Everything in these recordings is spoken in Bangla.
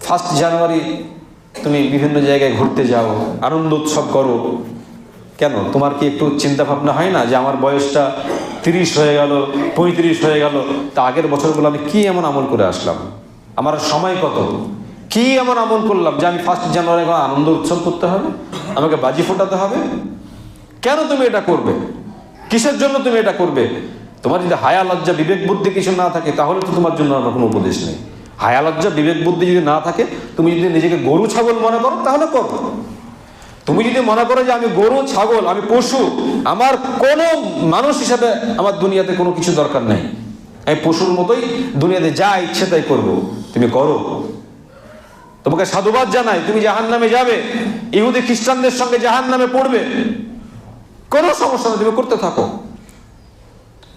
1 জানুয়ারি তুমি বিভিন্ন জায়গায় ঘুরতে যাও, আনন্দ উৎসব করো, কেন? তোমার কি একটু চিন্তা ভাবনা হয় না যে আমার বয়সটা 30 হয়ে গেল, 35 হয়ে গেল, তা আগের বছরগুলো আমি কি এমন আমল করে আসলাম, আমার সময় কত, কি এমন আমল করলাম যে আমি 1 জানুয়ারি আনন্দ উৎসব করতে হবে, আমাকে বাজি ফোটাতে হবে? কেন তুমি এটা করবে? কিসের জন্য তুমি এটা করবে? তোমার যদি হায়া লজ্জা বিবেক বুদ্ধি কিছু না থাকে, তাহলে তো তোমার জন্য আমার কোনো উপদেশ নেই। হায়া লজ্জা বিবেক বুদ্ধি যদি না থাকে, তুমি যদি নিজেকে গরু ছাগল মনে করো, তাহলে করো। তুমি যদি মনে করো যে আমি গরু ছাগল, আমি পশু, আমার কোনো মানুষ হিসাবে আমার দুনিয়াতে কোনো কিছু দরকার নেই, আমি পশুর মতোই দুনিয়াতে যা ইচ্ছে তাই করবো, তুমি করো। তোমাকে সাধুবাদ জানাই, তুমি জাহান্নামে যাবে, ইহুদি খ্রিস্টানদের সঙ্গে জাহান্নামে পড়বে, কোনো সমস্যা নেই, তুমি করতে থাকো।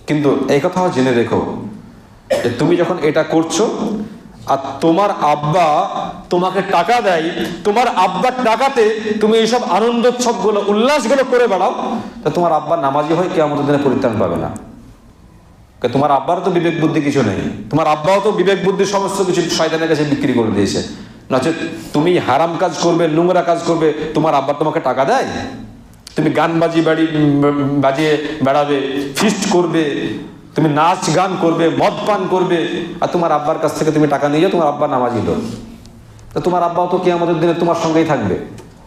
কিন্তু এই কথাও জেনে রেখো যে তুমি যখন এটা করছো আর তোমার আব্বা তোমাকে টাকা দেয়, তোমার আব্বার টাকাতে তুমি এইসব আনন্দোৎসবগুলো উল্লাসগুলো করে বেড়াও, তা তোমার আব্বা নামাজি হয় কিয়ামতের দিনে পরিত্রাণ পাবে না। তোমার আব্বার তো বিবেক বুদ্ধি কিছু নেই, তোমার আব্বাও তো বিবেক বুদ্ধি সমস্ত কিছু শয়তানের কাছে বিক্রি করে দিয়েছে। নচেত তুমি হারাম কাজ করবে, নোংরা কাজ করবে, তোমার আব্বা তোমাকে টাকা দেয়? তুমি গান বাজিয়ে বেড়াবে, ফিস্ট করবে, তুমি নাচ গান করবে, মদ পান করবে, আর তোমার আব্বার কাছ থেকে তুমি টাকা নিয়ে যাও, তোমার আব্বা নামাজি লোক, তো তোমার আব্বাও তো কিয়ামতের দিনে তোমার সঙ্গেই থাকবে।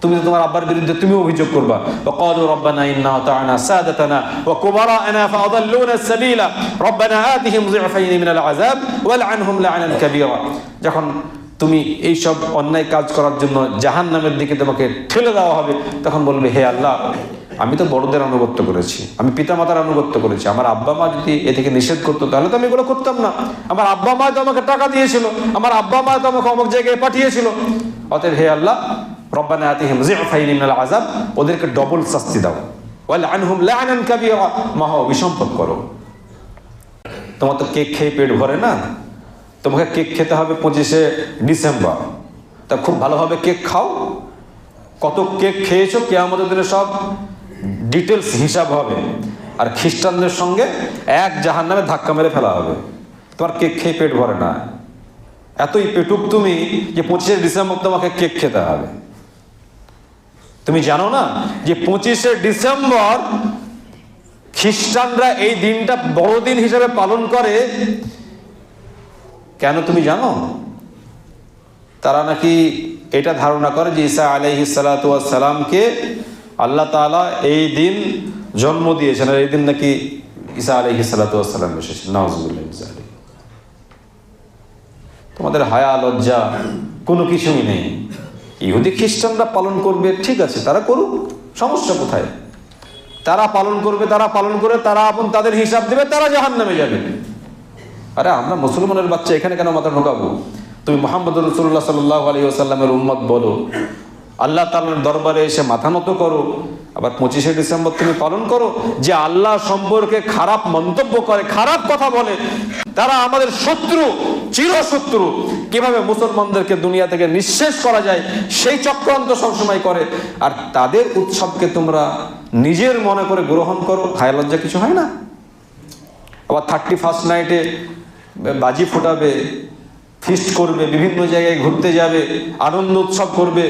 তুমি তো তোমার আব্বার বিরুদ্ধে তুমি অভিযোগ করবা, ওয়াকালু রাব্বানা ইন্না আতা'না সাদাতানা ওয়া কুবারা'না ফাআদাল্লুনা আস-সাবিলা রাব্বানা আতিহিম যি'ফাইন মিনাল আযাব ওয়াল'আনহুম লা'নান কাবীরা। যখন তুমি এই সব অন্যায় কাজ করার জন্য জাহান্নামের দিকে তোমাকে ঠেলে দেওয়া হবে, তখন বলবে, হে আল্লাহ, আমি তো বড়দের আনুগত্য করেছি, আমি পিতামাতার আনুগত্য করেছি, আমার আব্বা মা যদি এ থেকে নিষেধ করতো তাহলে তো আমি এগুলো করতাম না, আমার আব্বা মা তো আমাকে টাকা দিয়েছিল, আমার আব্বা মা তো আমাকে অমুক জায়গায় পাঠিয়েছিল, অতএব হে আল্লাহ, রব্বানা আতিহিম যি'ফাইন মিনাল আযাব, ওদেরকে ডবল শাস্তি দাও, ওয়াল'আনহুম লা'নান কাবীরা, মহা অভিসম্পদ করো। তোমার তো কেক খেয়ে পেট ভরে না, তোমাকে কেক খেতে হবে 25শে ডিসেম্বর, তা খুব ভালোভাবে কেক খাও, কত কেক খেয়েছো কিয়ামতের দিনে সব ডিটেলস হিসাব হবে, আর খ্রিস্টানদের সঙ্গে এক জাহান্নামে ধাক্কা মেরে ফেলা হবে। তোমার কেক খেয়ে পেট ভরে না, এতই পেটুক তুমি যে 25শে ডিসেম্বর তোমাকে কেক খেতে হবে। তুমি জানো না যে 25শে ডিসেম্বর খ্রিস্টানরা এই দিনটা বড়দিন হিসেবে পালন করে? কেন তুমি জানো? তারা নাকি এটা ধারণা করে যে ঈসা আলাইহিস সালাতু ওয়াস সালামকে আল্লাহ তাআলা এই দিন জন্ম দিয়েছেন, আর এই দিন নাকি ঈসা আলাইহিস সালাতু ওয়াস সালাম এসেছেন। নাউযুবিল্লাহ। তোমাদের হায়া লজ্জা কোনো কিছুই নেই। ইহুদি খ্রিস্টানরা পালন করবে, ঠিক আছে, তারা করুক, সমস্যা কোথায়? তারা পালন করবে, তারা পালন করে তারা আপন তাদের হিসাব দেবে, তারা জাহান্নামে যাবে। আরে আমরা মুসলমানের বাচ্চা, এখানে কেন মাথা ঢোকাবো? তুমি মুহাম্মদ রাসূলুল্লাহ সাল্লাল্লাহু আলাইহি ওয়াসাল্লামের উম্মত বলো, আল্লাহ তাআলার দরবারে এসে মাথা নত করো, আবার 25শে ডিসেম্বর তুমি পালন করো। যে আল্লাহ সম্পর্কে খারাপ মন্তব্য করে, খারাপ কথা বলে, তারা আমাদের শত্রু, চিরশত্রু। কিভাবে মুসলমানদেরকে দুনিয়া থেকে নিঃশেষ করা যায় সেই চক্রান্ত সবসময় করে, আর তাদের উৎসবকে তোমরা নিজের মনে করে গ্রহণ করো। হায়া লজ্জা কিছু হয় না? আবার 31st নাইটে বাজি ফোটাবে, ফিস্ট করবে, বিভিন্ন জায়গায় ঘুরতে যাবে, আনন্দ উৎসব করবে।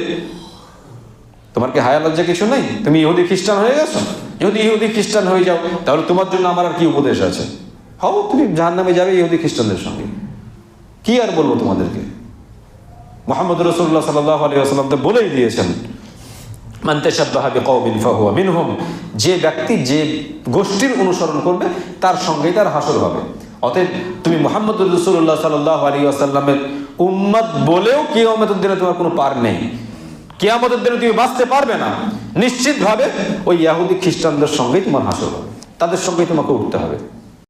তোমার কি হায়া লজ্জা কিছু নেই? তুমি ইহুদি খ্রিস্টান হয়ে গেছো? যদি ইহুদি খ্রিস্টান হয়ে যাও, তাহলে তোমার জন্য আমার আর কি উপদেশ আছে? হও, তুমি জাহান্নামে যাবে ইহুদি খ্রিস্টানদের সঙ্গে। কি আর বলবো তোমাদেরকে? মুহাম্মদ রাসূলুল্লাহ সাল্লাল্লাহু আলাইহি ওয়াসাল্লাম তো বলেই দিয়েছেন, মান তাশাব্বাহা বিকওমিন ফাহুয়া মিনহুম। যে ব্যক্তি যে গোষ্ঠীর অনুসরণ করবে, তার সঙ্গেই তার হাসর হবে। অতএব তুমি মুহাম্মদ রাসূলুল্লাহ সাল্লাল্লাহু আলাইহি ওয়াসাল্লামের উম্মত বলেও কিয়ামতের দিনে তোমার কোনো পার নেই। কিয়ামতের দিনে তুমি বাঁচতে পারবে না। নিশ্চিতভাবে ওই ইহুদি খ্রিস্টানদের সঙ্গেই তোমার হাসর হবে, তাদের সঙ্গেই তোমাকে উঠতে হবে।